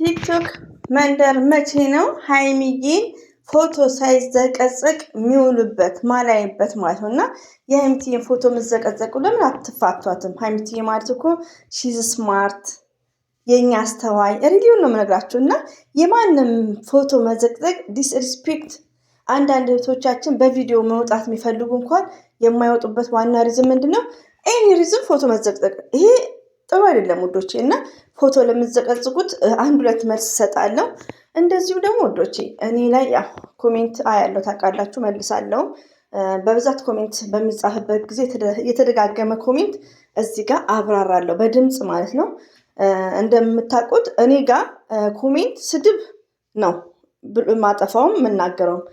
ቲክቶክ መንደር መቼ ነው ሀይሚዬን ፎቶ ሳይዘቀዘቅ የሚውሉበት ማላይበት ማለት ነው። እና የሀይሚዬን ፎቶ የምትዘቀዘቁ ለምን አትፋቷትም? ሀይሚዬ ማለት እኮ ሺዝ ስማርት የኛ አስተዋይ ሪሊውን ነው የምነግራችሁ። እና የማንም ፎቶ መዘቅዘቅ ዲስሪስፔክት። አንዳንድ እህቶቻችን በቪዲዮ መውጣት የሚፈልጉ እንኳን የማይወጡበት ዋና ሪዝም ምንድን ነው? ኤኒ ሪዝም ፎቶ መዘቅዘቅ። ይሄ ጥሩ አይደለም ውዶቼ። እና ፎቶ ለምትዘቀዝቁት አንድ ሁለት መልስ እሰጣለሁ። እንደዚሁ ደግሞ ውዶቼ እኔ ላይ ኮሜንት አያለሁ ታውቃላችሁ፣ መልሳለሁ። በብዛት ኮሜንት በሚጻፍበት ጊዜ የተደጋገመ ኮሜንት እዚህ ጋር አብራራለሁ በድምፅ ማለት ነው። እንደምታውቁት እኔ ጋር ኮሜንት ስድብ ነው ማጠፋውም የምናገረውም።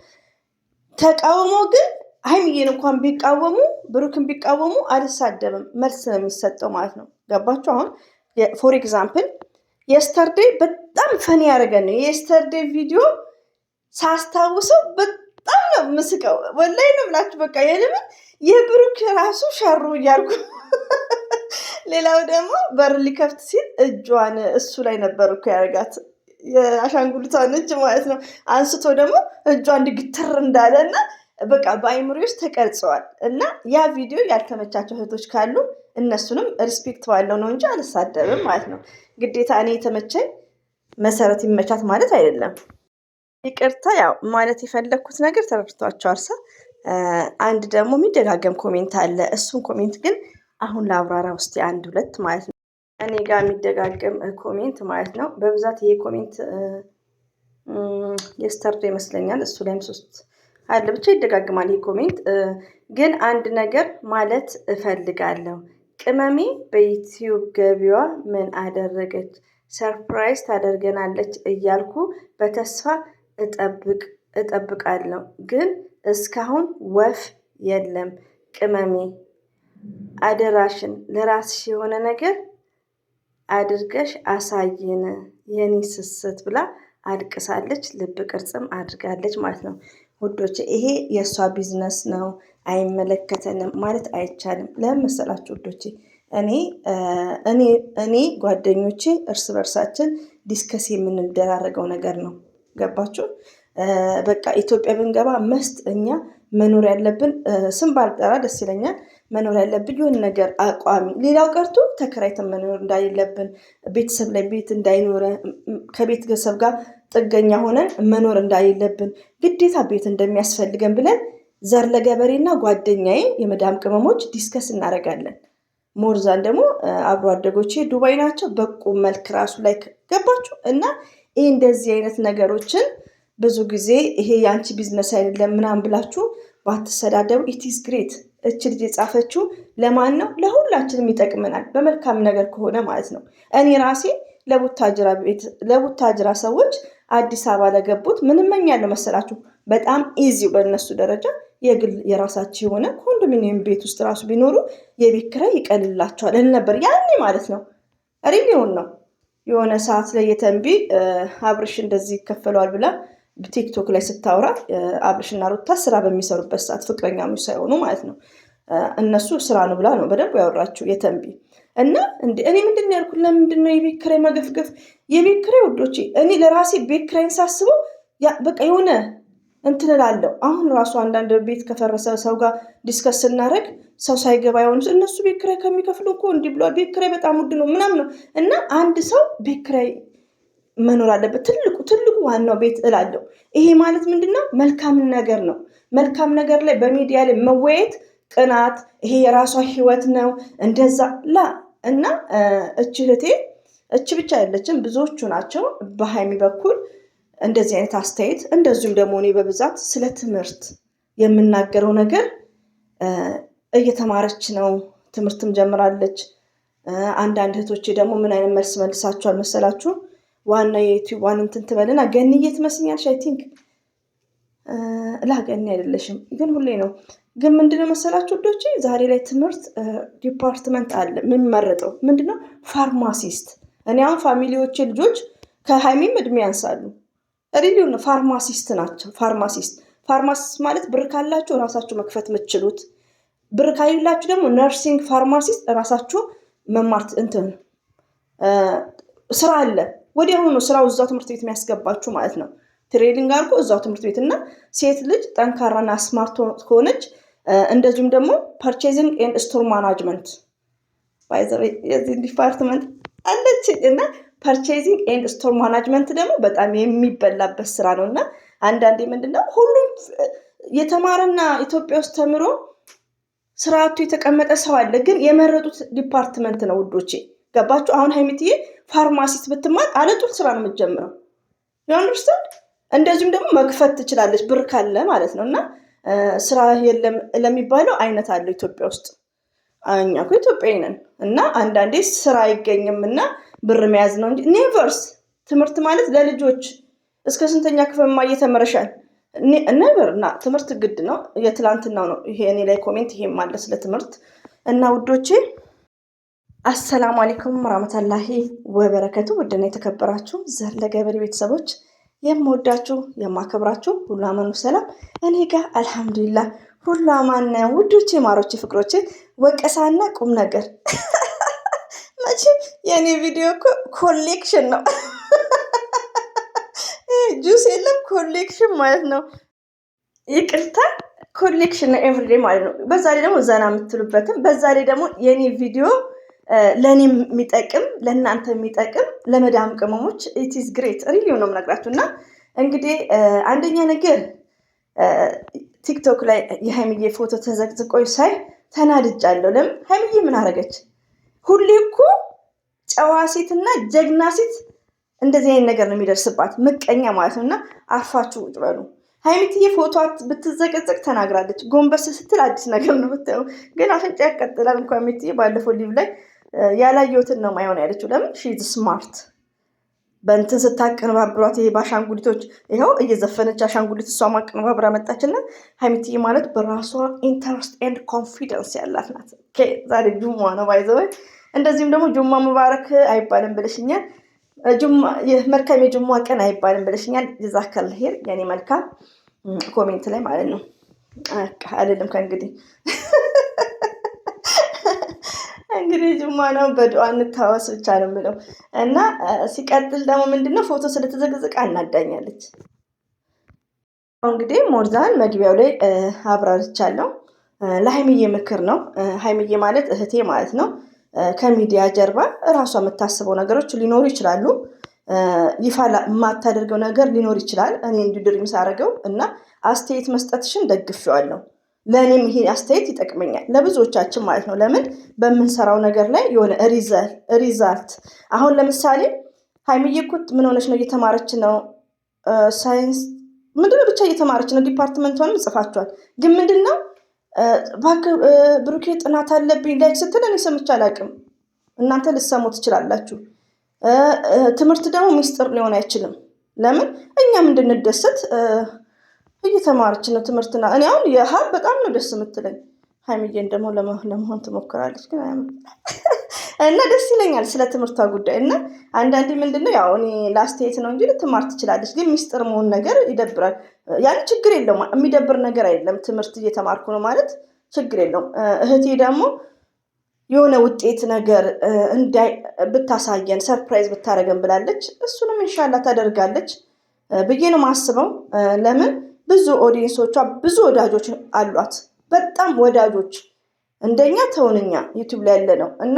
ተቃውሞ ግን ሀይሚዬን እንኳን ቢቃወሙ ብሩክን ቢቃወሙ አልሳደብም፣ መልስ ነው የሚሰጠው ማለት ነው። ገባችሁ? አሁን ፎር ኤግዛምፕል የስተርዴይ በጣም ፈኒ ያደረገን ነው። የስተርዴይ ቪዲዮ ሳስታውሰው በጣም ነው ምስቀው፣ ወላሂ ነው ብላችሁ በቃ የለምን የብሩክ ራሱ ሸሩ እያልኩ ሌላው ደግሞ በር ሊከፍት ሲል እጇን እሱ ላይ ነበር እኮ ያደረጋት፣ የአሻንጉሊቷን እጅ ማለት ነው። አንስቶ ደግሞ እጇ እንዲግትር እንዳለ እና በቃ በአይምሮ ውስጥ ተቀርጸዋል። እና ያ ቪዲዮ ያልተመቻቸው እህቶች ካሉ እነሱንም ሪስፔክት ባለው ነው እንጂ አልሳደብም ማለት ነው። ግዴታ እኔ የተመቸኝ መሰረት ይመቻት ማለት አይደለም። ይቅርታ፣ ያው ማለት የፈለግኩት ነገር ተረድቷቸዋል። አንድ ደግሞ የሚደጋገም ኮሜንት አለ። እሱን ኮሜንት ግን አሁን ለአብራራ ውስጥ አንድ ሁለት ማለት ነው። እኔ ጋር የሚደጋገም ኮሜንት ማለት ነው። በብዛት ይሄ ኮሜንት የስተርዶ ይመስለኛል። እሱ ላይም ሶስት አለ ብቻ ይደጋግማል ይሄ ኮሜንት። ግን አንድ ነገር ማለት እፈልጋለሁ። ቅመሜ በዩቲዩብ ገቢዋ ምን አደረገች? ሰርፕራይዝ ታደርገናለች እያልኩ በተስፋ እጠብቃለሁ። ግን እስካሁን ወፍ የለም። ቅመሜ አደራሽን ለራስሽ የሆነ ነገር አድርገሽ አሳይን የኔ ስስት ብላ አድቅሳለች። ልብ ቅርጽም አድርጋለች ማለት ነው ውዶች። ይሄ የእሷ ቢዝነስ ነው፣ አይመለከተንም ማለት አይቻልም። ለምን መሰላችሁ ውዶቼ? እኔ ጓደኞቼ እርስ በርሳችን ዲስከስ የምንደራረገው ነገር ነው። ገባችሁ? በቃ ኢትዮጵያ ብንገባ መስት እኛ መኖር ያለብን ስም ባልጠራ ደስ ይለኛል። መኖር ያለብን የሆነ ነገር አቋሚ፣ ሌላው ቀርቶ ተከራይተን መኖር እንዳይለብን፣ ቤተሰብ ላይ ቤት እንዳይኖረ፣ ከቤተሰብ ጋር ጥገኛ ሆነን መኖር እንዳይለብን፣ ግዴታ ቤት እንደሚያስፈልገን ብለን ዘር ለገበሬና ጓደኛዬ የመዳም ቅመሞች ዲስከስ እናደርጋለን። ሞርዛን ደግሞ አብሮ አደጎቼ ዱባይ ናቸው። በቁም መልክ ራሱ ላይ ገባችሁ? እና ይህ እንደዚህ አይነት ነገሮችን ብዙ ጊዜ ይሄ የአንቺ ቢዝነስ አይደለም ምናምን ብላችሁ ባትሰዳደቡ ኢትስ ግሬት። እች ልጅ የጻፈችው ለማን ነው? ለሁላችንም ይጠቅመናል፣ በመልካም ነገር ከሆነ ማለት ነው። እኔ ራሴ ለቡታጅራ ሰዎች አዲስ አበባ ለገቡት ምን እመኛለሁ መሰላችሁ? በጣም ኢዚው በእነሱ ደረጃ የግል የራሳቸው የሆነ ኮንዶሚኒየም ቤት ውስጥ ራሱ ቢኖሩ የቤት ኪራይ ይቀልላቸዋል ነበር ያኔ ማለት ነው። ሪሊውን ነው። የሆነ ሰዓት ላይ የተንቢ አብርሽ እንደዚህ ይከፈለዋል ብላ ቲክቶክ ላይ ስታወራ አብርሽና ሩታ ስራ በሚሰሩበት ሰዓት ፍቅረኛሞች ሳይሆኑ ማለት ነው፣ እነሱ ስራ ነው ብላ ነው በደንብ ያወራችው የተንቢ። እና እኔ ምንድን ነው ያልኩት? ለምንድን ነው የቤት ኪራይ መገፍገፍ? የቤት ኪራይ ውዶቼ፣ እኔ ለራሴ ቤት ኪራይን ሳስበው በቃ የሆነ እንትን እላለሁ። አሁን ራሱ አንዳንድ ቤት ከፈረሰ ሰው ጋር ዲስከስ ስናደርግ ሰው ሳይገባ የሆኑ እነሱ ቤት ኪራይ ከሚከፍሉ እኮ እንዲህ ብሏል፣ ቤት ኪራይ በጣም ውድ ነው ምናምን ነው። እና አንድ ሰው ቤት ኪራይ መኖር አለበት። ትልቁ ዋናው ቤት እላለሁ። ይሄ ማለት ምንድን ነው? መልካም ነገር ነው። መልካም ነገር ላይ በሚዲያ ላይ መወያየት ቅናት፣ ይሄ የራሷ ህይወት ነው እንደዛ ላ እና እች እህቴ እች ብቻ አይደለችም፣ ብዙዎቹ ናቸው በሀይሚ በኩል እንደዚህ አይነት አስተያየት። እንደዚሁም ደግሞ እኔ በብዛት ስለ ትምህርት የምናገረው ነገር እየተማረች ነው፣ ትምህርትም ጀምራለች። አንዳንድ እህቶቼ ደግሞ ምን አይነት መልስ መልሳችኋል መሰላችሁ? ዋና የዩቲዩብ ዋን እንትን ትበልና ገንዬ ትመስኛለሽ። አይ ቲንክ ገኒ አይደለሽም፣ ግን ሁሌ ነው። ግን ምንድነው መሰላችሁ ወዶቼ? ዛሬ ላይ ትምህርት ዲፓርትመንት አለ የምንመረጠው ምንድነው? ፋርማሲስት። እኔ አሁን ፋሚሊዎቼ ልጆች ከሀይሚም እድሜ ያንሳሉ። ሪሊውን ፋርማሲስት ናቸው። ፋርማሲስት ማለት ብር ካላችሁ ራሳችሁ መክፈት የምትችሉት፣ ብር ካሌላችሁ ደግሞ ነርሲንግ ፋርማሲስት ራሳችሁ መማርት እንትን ስራ አለ። ወዲያውኑ ነው ስራው እዛው ትምህርት ቤት የሚያስገባችሁ ማለት ነው። ትሬኒንግ አድርጎ እዛው ትምህርት ቤት እና ሴት ልጅ ጠንካራና ስማርት ከሆነች እንደዚሁም ደግሞ ፐርቼዚንግ ኤንድ ስቶር ማናጅመንት የዚህ ዲፓርትመንት አለች እና ፐርቼዚንግ ኤንድ ስቶር ማናጅመንት ደግሞ በጣም የሚበላበት ስራ ነው። እና አንዳንዴ ምንድነው ሁሉም የተማረና ኢትዮጵያ ውስጥ ተምሮ ስርዓቱ የተቀመጠ ሰው አለ፣ ግን የመረጡት ዲፓርትመንት ነው ውዶቼ። ገባችሁ? አሁን ሀይሚትዬ ፋርማሲስት ብትማር አለጡት ስራ ነው የምትጀምረው። ዩንደርስታንድ? እንደዚሁም ደግሞ መክፈት ትችላለች ብር ካለ ማለት ነው። እና ስራ የለም ለሚባለው አይነት አለው ኢትዮጵያ ውስጥ። እኛ እኮ ኢትዮጵያዊ ነን እና አንዳንዴ ስራ አይገኝም እና ብር መያዝ ነው እንጂ ኔቨርስ። ትምህርት ማለት ለልጆች እስከ ስንተኛ ክፍል እየተመረሻል ነበር እና ትምህርት ግድ ነው። የትላንትናው ነው ይሄ እኔ ላይ ኮሜንት ይሄም አለ ስለ ትምህርት። እና ውዶቼ አሰላሙ አለይኩም ወራህመቱላሂ ወበረከቱ። ውድና የተከበራችሁ ዘር ለገበሬ ቤተሰቦች የምወዳችሁ የማከብራችሁ ሁሉ አማኑ ሰላም፣ እኔ ጋር አልሐምዱሊላህ ሁሉ አማን ነው። ውዶቼ ማሮቼ ፍቅሮቼ፣ ወቀሳና ቁም ነገር መቼም የኔ ቪዲዮ እኮ ኮሌክሽን ነው። ጁስ የለም ኮሌክሽን ማለት ነው። ይቅርታ ኮሌክሽን ነው ኤቭሪዴይ ማለት ነው። በዛ ላይ ደግሞ ዘና የምትሉበትም፣ በዛ ላይ ደግሞ የኔ ቪዲዮ ለእኔ የሚጠቅም ለእናንተ የሚጠቅም ለመዳም ቅመሞች ኢትስ ግሬት ሪሊዮ ነው የምነግራችሁ። እና እንግዲህ አንደኛ ነገር ቲክቶክ ላይ የሀይሚዬ ፎቶ ተዘቅዝቆ ሳይ ተናድጃለሁ። ለምን ሀይሚዬ ምን አረገች? ሁሌ እኮ ጨዋ ሴትና ጀግና ሴት እንደዚህ አይነት ነገር ነው የሚደርስባት፣ ምቀኛ ማለት ነው። እና አርፋችሁ ቁጭ በሉ። ሀይሚትዬ ፎቶ ብትዘቀዘቅ ተናግራለች። ጎንበስ ስትል አዲስ ነገር ነው ብታየው፣ ግን አፍንጫ ያቀጥላል። እንኳን ሀይሚትዬ ባለፈው ሊቭ ላይ ያላየሁትን ነው ማይሆን ያለችው። ለምን ሺዝ ስማርት በእንትን ስታቀነባብሯት፣ ይሄ በአሻንጉሊቶች ይኸው እየዘፈነች አሻንጉሊት እሷ ማቀነባብራ መጣችና ሀይሚትዬ ማለት በራሷ ኢንተረስት ኤንድ ኮንፊደንስ ያላት ናት። ዛሬ ጁማ ነው ባይዘወይ። እንደዚህም ደግሞ ጁማ ሙባረክ አይባልም ብለሽኛል። መልካም የጁማ ቀን አይባልም ብለሽኛል። ጀዛከል ኸይር የኔ መልካም ኮሜንት ላይ ማለት ነው። አልልም ከእንግዲህ እንግዲህ ጁማ ነው፣ በዱዓ እንታወስ ብቻ ነው የምለው። እና ሲቀጥል ደግሞ ምንድነው ፎቶ ስለተዘቅዝቃ አናዳኛለች። እንግዲህ ሞርዛን መግቢያው ላይ አብራርቻለሁ። ለሀይሚዬ ምክር ነው። ሀይሚዬ ማለት እህቴ ማለት ነው። ከሚዲያ ጀርባ እራሷ የምታስበው ነገሮች ሊኖሩ ይችላሉ። ይፋ የማታደርገው ነገር ሊኖር ይችላል። እኔ እንዲድሪም ሳደርገው እና አስተያየት መስጠትሽን ደግፌዋለሁ። ለእኔም ይሄ አስተያየት ይጠቅመኛል፣ ለብዙዎቻችን ማለት ነው። ለምን በምንሰራው ነገር ላይ የሆነ ሪዛልት። አሁን ለምሳሌ ሀይሚዬ እኮ ምን ሆነች ነው? እየተማረች ነው፣ ሳይንስ ምንድነው ብቻ እየተማረች ነው። ዲፓርትመንቷንም ጽፋችኋል። ግን ምንድነው ብሩኬ ጥናት አለብኝ ላይክ ስትል እኔ ሰምቼ አላውቅም። እናንተ ልትሰሙ ትችላላችሁ። ትምህርት ደግሞ ሚስጥር ሊሆን አይችልም። ለምን እኛም እንድንደሰት እየተማረች ነው ትምህርትና። እኔ አሁን የሀብ በጣም ነው ደስ የምትለኝ። ሀይሚዬን ደግሞ ለመሆን ትሞክራለች ግን እና ደስ ይለኛል ስለ ትምህርቷ ጉዳይ። እና አንዳንዴ ምንድነው ያው እኔ ላስተያየት ነው እንጂ ልትማር ትችላለች። ግን ሚስጥር መሆን ነገር ይደብራል። ያን ችግር የለውም፣ የሚደብር ነገር አይደለም። ትምህርት እየተማርኩ ነው ማለት ችግር የለውም። እህቴ ደግሞ የሆነ ውጤት ነገር ብታሳየን ሰርፕራይዝ ብታደርገን ብላለች። እሱንም ኢንሻላህ ታደርጋለች ብዬ ነው የማስበው። ለምን ብዙ ኦዲየንሶቿ ብዙ ወዳጆች አሏት፣ በጣም ወዳጆች እንደኛ ተውንኛ ዩቲዩብ ላይ ያለ ነው። እና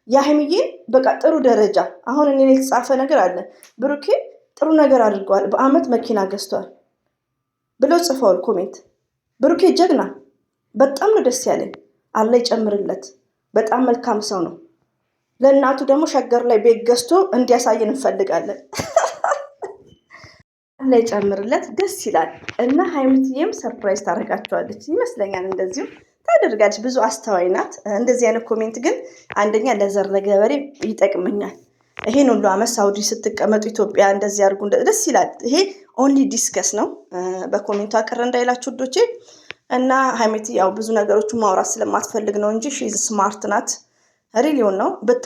የሀይሚዬን በቃ ጥሩ ደረጃ አሁን እኔ የተጻፈ ነገር አለ። ብሩኬ ጥሩ ነገር አድርገዋል፣ በአመት መኪና ገዝቷል ብለው ጽፈዋል ኮሜንት። ብሩኬ ጀግና፣ በጣም ነው ደስ ያለኝ። አላህ ይጨምርለት፣ በጣም መልካም ሰው ነው። ለእናቱ ደግሞ ሸገር ላይ ቤት ገዝቶ እንዲያሳየን እንፈልጋለን። አላህ ይጨምርለት፣ ደስ ይላል። እና ሀይሚትዬም ሰርፕራይዝ ታደርጋቸዋለች ይመስለኛል፣ እንደዚሁ ታደርጋለች። ብዙ አስተዋይ ናት። እንደዚህ አይነት ኮሜንት ግን አንደኛ ለዘር ለገበሬ ይጠቅመኛል። ይሄን ሁሉ አመት ሳውዲ ስትቀመጡ ኢትዮጵያ እንደዚህ አድርጉ ደስ ይላል። ይሄ ኦንሊ ዲስከስ ነው። በኮሜንቱ አቅር እንዳይላችሁ ውዶቼ። እና ሀይሚት ያው ብዙ ነገሮችን ማውራት ስለማትፈልግ ነው እንጂ ሺዝ ስማርት ናት። ሪሊዮን ነው